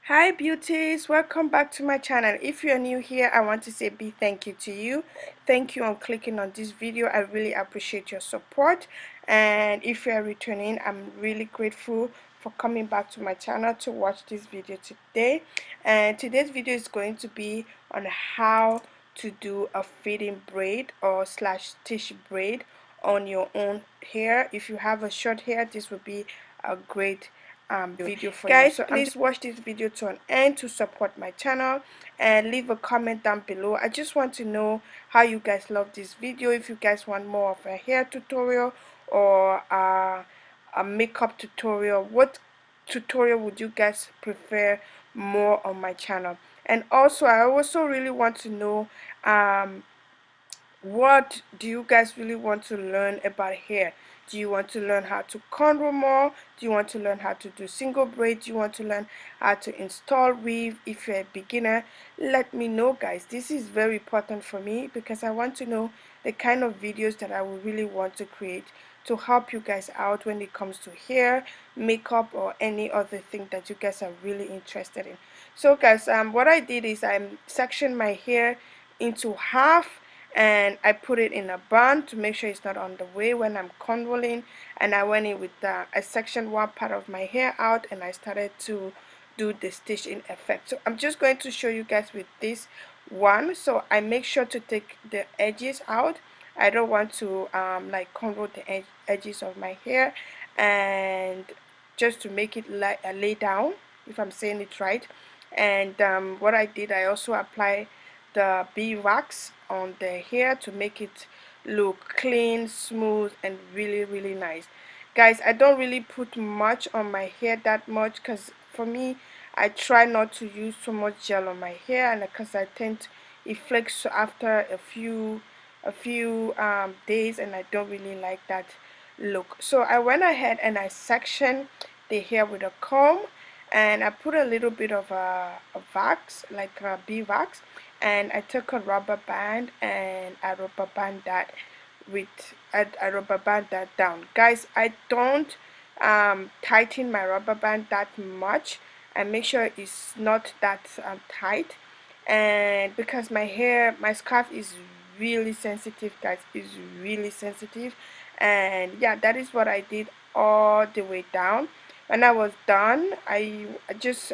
Hi beauties, welcome back to my channel. If you're new here, I want to say big thank you to you. Thank you on clicking on this video. I really appreciate your support. And if you're returning, I'm really grateful for coming back to my channel to watch this video today. And today's video is going to be on how to do a fitting braid or slash stitch braid on your own hair. If you have a short hair, this would be a great video for you. So please watch this video to an end to support my channel and leave a comment down below. I just want to know how you guys love this video. If you guys want more of a hair tutorial or a makeup tutorial, what tutorial would you guys prefer more on my channel? And also I also really want to know what do you guys really want to learn about hair? Do you want to learn how to cornrow more? Do you want to learn how to do single braid? Do you want to learn how to install weave? If you're a beginner, let me know, guys. This is very important for me because I want to know the kind of videos that I would really want to create to help you guys out when it comes to hair, makeup, or any other thing that you guys are really interested in. So guys, what I did is I sectioned my hair into half, and I put it in a bun to make sure it's not on the way when I'm conrolling. And I went in with I sectioned one part of my hair out and I started to do the stitch in effect. So I'm just going to show you guys with this one. So I make sure to take the edges out. I don't want to like conroll the edges of my hair, and just to make it like lay down, if I'm saying it right. And what I did, I also apply the beeswax on the hair to make it look clean, smooth, and really nice. Guys, I don't really put much on my hair that much because for me, I try not to use so much gel on my hair, and because I tend it flakes after a few days, and I don't really like that look. So I went ahead and I sectioned the hair with a comb, and I put a little bit of a wax, like a beeswax, and I took a rubber band and I rubber band that I rubber band that down. Guys, I don't tighten my rubber band that much. I make sure it's not that tight, and because my scarf is really sensitive, guys, is really sensitive. And yeah, that is what I did all the way down. When I was done, I just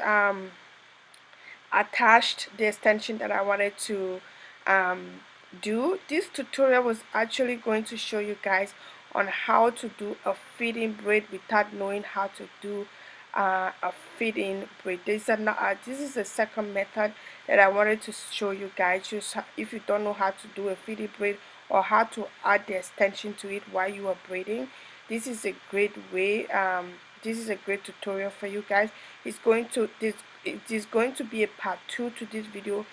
attached the extension that I wanted to do. This tutorial was actually going to show you guys on how to do a fitting braid without knowing how to do a fitting braid. This is the second method that I wanted to show you guys. Just if you don't know how to do a fitting braid or how to add the extension to it while you are braiding, this is a great way. This is a great tutorial for you guys. It is going to be a part 2 to this video.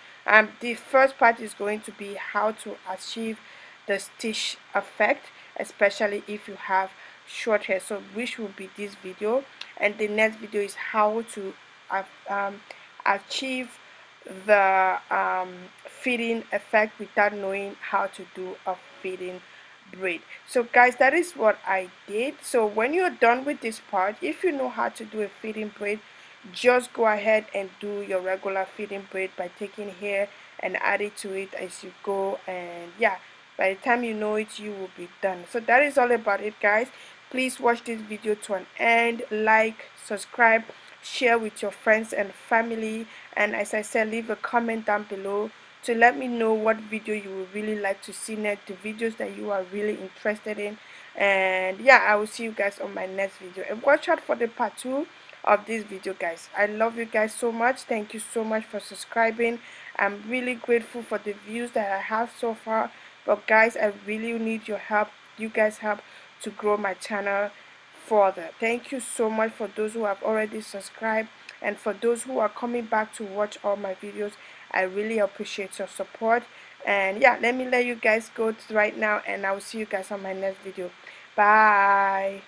The first part is going to be how to achieve the stitch effect, especially if you have short hair, so which will be this video. And the next video is how to achieve the fitting effect without knowing how to do a fitting braid. So guys, that is what I did. So when you're done with this part, if you know how to do a fitting braid, just go ahead and do your regular fitting braid by taking hair and add it to it as you go. And yeah, by the time you know it, you will be done. So that is all about it, guys. Please watch this video to an end, like, subscribe, share with your friends and family, and as I said, leave a comment down below to let me know what video you would really like to see next, the videos that you are really interested in. And yeah, I will see you guys on my next video, and watch out for the part 2 of this video, guys. I love you guys so much. Thank you so much for subscribing. I'm really grateful for the views that I have so far, but guys, I really need your help, you guys help, to grow my channel further. Thank you so much for those who have already subscribed, and for those who are coming back to watch all my videos. I really appreciate your support. And yeah, let me let you guys go right now, and I will see you guys on my next video. Bye.